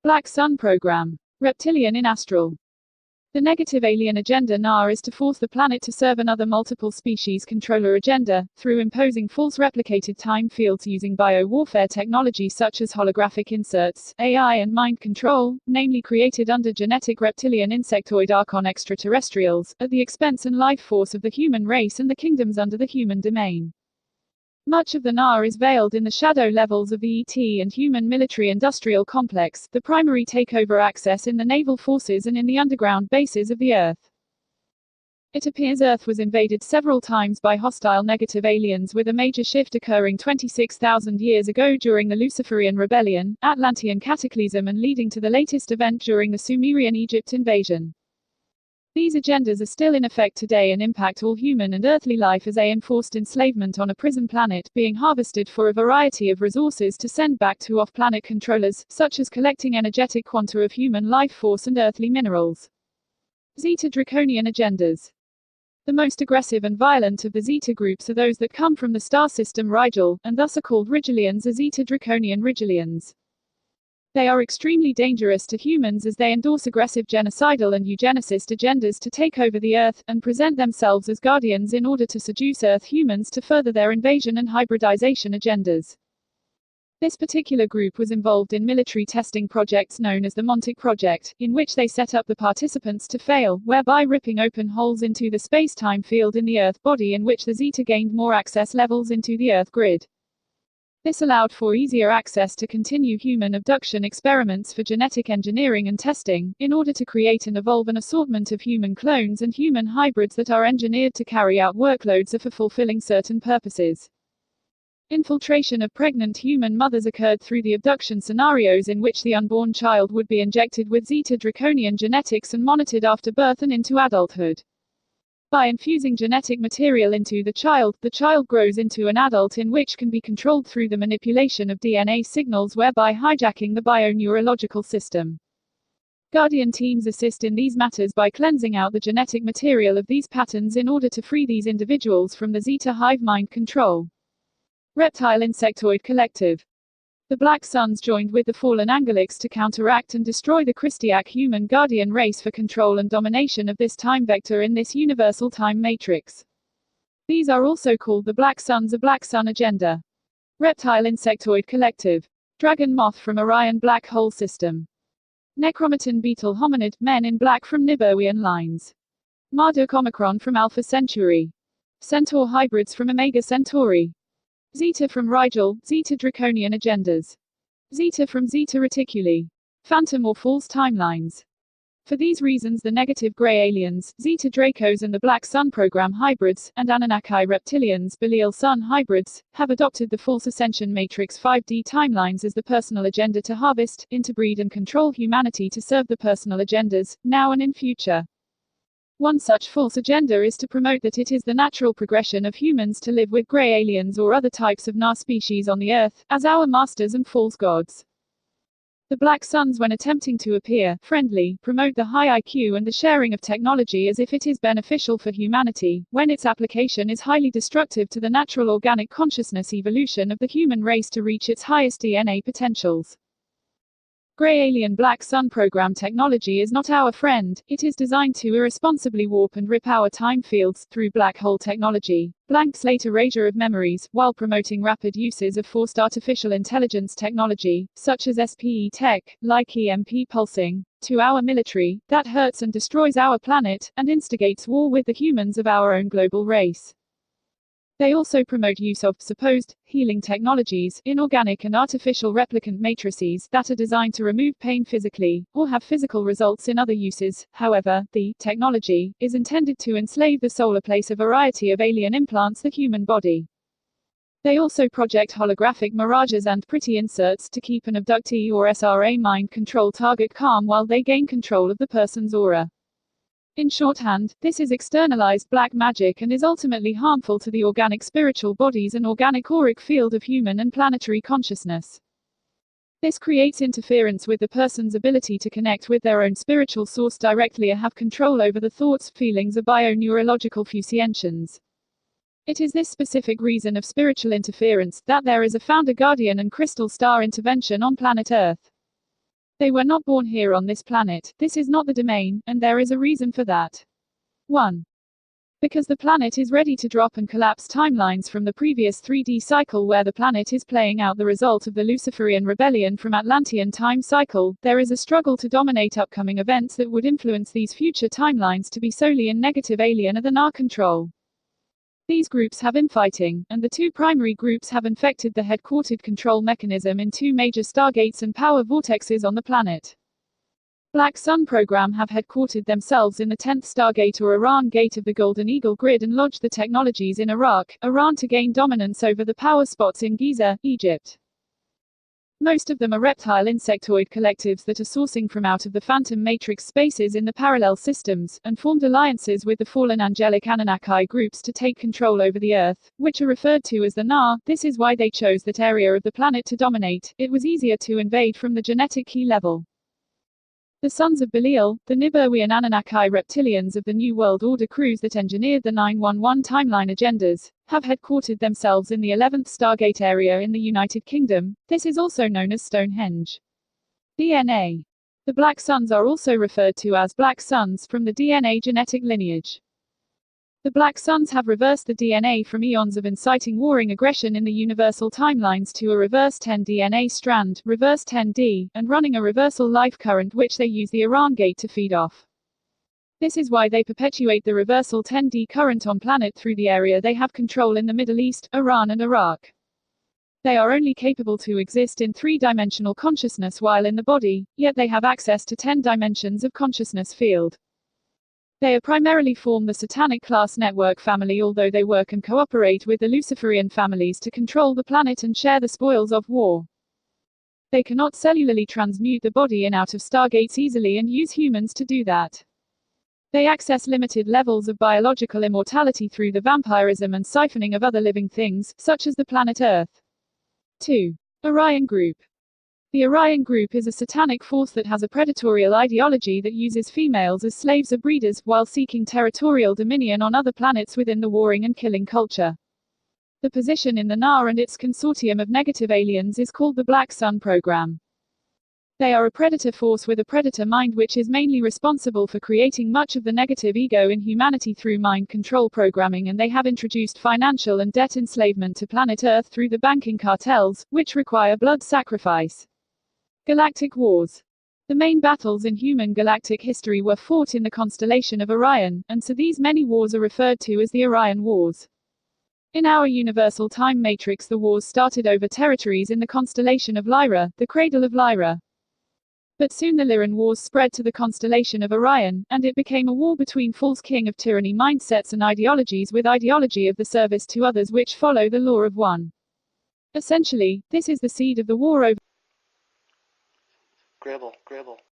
Black Sun Program. Reptilian in Astral. The negative alien agenda NAR is to force the planet to serve another multiple species controller agenda, through imposing false replicated time fields using bio-warfare technology such as holographic inserts, AI and mind control, namely created under genetic reptilian insectoid archon extraterrestrials, at the expense and life force of the human race and the kingdoms under the human domain. Much of the NAR is veiled in the shadow levels of the ET and human military-industrial complex, the primary takeover access in the naval forces and in the underground bases of the Earth. It appears Earth was invaded several times by hostile negative aliens, with a major shift occurring 26,000 years ago during the Luciferian Rebellion, Atlantean Cataclysm, and leading to the latest event during the Sumerian Egypt invasion. These agendas are still in effect today and impact all human and earthly life as enforced enslavement on a prison planet, being harvested for a variety of resources to send back to off-planet controllers, such as collecting energetic quanta of human life force and earthly minerals. Zeta Draconian agendas. The most aggressive and violent of the Zeta groups are those that come from the star system Rigel, and thus are called Rigelians or Zeta Draconian Rigelians. They are extremely dangerous to humans as they endorse aggressive genocidal and eugenicist agendas to take over the Earth, and present themselves as guardians in order to seduce Earth humans to further their invasion and hybridization agendas. This particular group was involved in military testing projects known as the Montauk Project, in which they set up the participants to fail, whereby ripping open holes into the space-time field in the Earth body in which the Zeta gained more access levels into the Earth grid. This allowed for easier access to continue human abduction experiments for genetic engineering and testing, in order to create and evolve an assortment of human clones and human hybrids that are engineered to carry out workloads for fulfilling certain purposes. Infiltration of pregnant human mothers occurred through the abduction scenarios in which the unborn child would be injected with Zeta Draconian genetics and monitored after birth and into adulthood. By infusing genetic material into the child grows into an adult in which can be controlled through the manipulation of DNA signals, whereby hijacking the bioneurological system. Guardian teams assist in these matters by cleansing out the genetic material of these patterns in order to free these individuals from the Zeta hive mind control. Reptile Insectoid Collective. The Black Suns joined with the fallen Angelics to counteract and destroy the Christiac human guardian race for control and domination of this time vector in this universal time matrix. These are also called the Black Suns, a Black Sun agenda. Reptile Insectoid Collective. Dragon Moth from Orion Black Hole System. Necromaton Beetle Hominid, Men in Black from Niburian Lines. Marduk Omicron from Alpha Centauri. Centaur Hybrids from Omega Centauri. Zeta from Rigel, Zeta Draconian agendas. Zeta from Zeta Reticuli. Phantom or false timelines. For these reasons the negative grey aliens, Zeta Dracos and the Black Sun Program hybrids, and Anunnaki reptilians, Belial Sun hybrids, have adopted the false Ascension Matrix 5D timelines as the personal agenda to harvest, interbreed and control humanity to serve the personal agendas, now and in future. One such false agenda is to promote that it is the natural progression of humans to live with grey aliens or other types of NAR species on the Earth, as our masters and false gods. The Black Suns, when attempting to appear friendly, promote the high IQ and the sharing of technology as if it is beneficial for humanity, when its application is highly destructive to the natural organic consciousness evolution of the human race to reach its highest DNA potentials. Grey alien Black Sun Program technology is not our friend, it is designed to irresponsibly warp and rip our time fields, through black hole technology, blank slate erasure of memories, while promoting rapid uses of forced artificial intelligence technology, such as SPE tech, like EMP pulsing, to our military, that hurts and destroys our planet, and instigates war with the humans of our own global race. They also promote use of supposed healing technologies, inorganic and artificial replicant matrices that are designed to remove pain physically, or have physical results in other uses. However, the technology is intended to enslave the soul or place a variety of alien implants the human body. They also project holographic mirages and pretty inserts to keep an abductee or SRA mind control target calm while they gain control of the person's aura. In shorthand, this is externalized black magic and is ultimately harmful to the organic spiritual bodies and organic auric field of human and planetary consciousness. This creates interference with the person's ability to connect with their own spiritual source directly or have control over the thoughts, feelings, or bioneurological fusientions. It is this specific reason of spiritual interference that there is a founder guardian and crystal star intervention on planet Earth. They were not born here on this planet, this is not the domain, and there is a reason for that. 1. Because the planet is ready to drop and collapse timelines from the previous 3D cycle where the planet is playing out the result of the Luciferian rebellion from Atlantean time cycle, there is a struggle to dominate upcoming events that would influence these future timelines to be solely in negative alien or the NAR control. These groups have infighting, and the two primary groups have infected the headquartered control mechanism in two major stargates and power vortexes on the planet. Black Sun program have headquartered themselves in the 10th Stargate or Iran Gate of the Golden Eagle Grid and lodged the technologies in Iraq, Iran to gain dominance over the power spots in Giza, Egypt. Most of them are reptile insectoid collectives that are sourcing from out of the phantom matrix spaces in the parallel systems, and formed alliances with the fallen angelic Anunnaki groups to take control over the Earth, which are referred to as the NAR. This is why they chose that area of the planet to dominate. It was easier to invade from the genetic key level. The sons of Belial, the Nibiruan Anunnaki reptilians of the New World Order crews that engineered the 911 timeline agendas, have headquartered themselves in the 11th Stargate area in the United Kingdom. This is also known as Stonehenge. DNA. The Black Suns are also referred to as Black Suns from the DNA genetic lineage. The Black Suns have reversed the DNA from eons of inciting warring aggression in the universal timelines to a reverse 10 DNA strand, reverse 10D, and running a reversal life current which they use the Iran gate to feed off. This is why they perpetuate the reversal 10D current on planet through the area they have control in the Middle East, Iran and Iraq. They are only capable to exist in three-dimensional consciousness while in the body, yet they have access to 10 dimensions of consciousness field. They primarily form the Satanic class network family, although they work and cooperate with the Luciferian families to control the planet and share the spoils of war. They cannot cellularly transmute the body in out of stargates easily and use humans to do that. They access limited levels of biological immortality through the vampirism and siphoning of other living things, such as the planet Earth. 2. Orion Group. The Orion Group is a satanic force that has a predatorial ideology that uses females as slaves or breeders, while seeking territorial dominion on other planets within the warring and killing culture. The position in the NAR and its consortium of negative aliens is called the Black Sun program. They are a predator force with a predator mind which is mainly responsible for creating much of the negative ego in humanity through mind control programming, and they have introduced financial and debt enslavement to planet Earth through the banking cartels, which require blood sacrifice. Galactic Wars. The main battles in human galactic history were fought in the constellation of Orion, and so these many wars are referred to as the Orion Wars. In our universal time matrix, the wars started over territories in the constellation of Lyra, the cradle of Lyra. But soon the Lyran Wars spread to the constellation of Orion, and it became a war between false king of tyranny mindsets and ideologies with ideology of the service to others which follow the law of one. Essentially, this is the seed of the war over Gribble.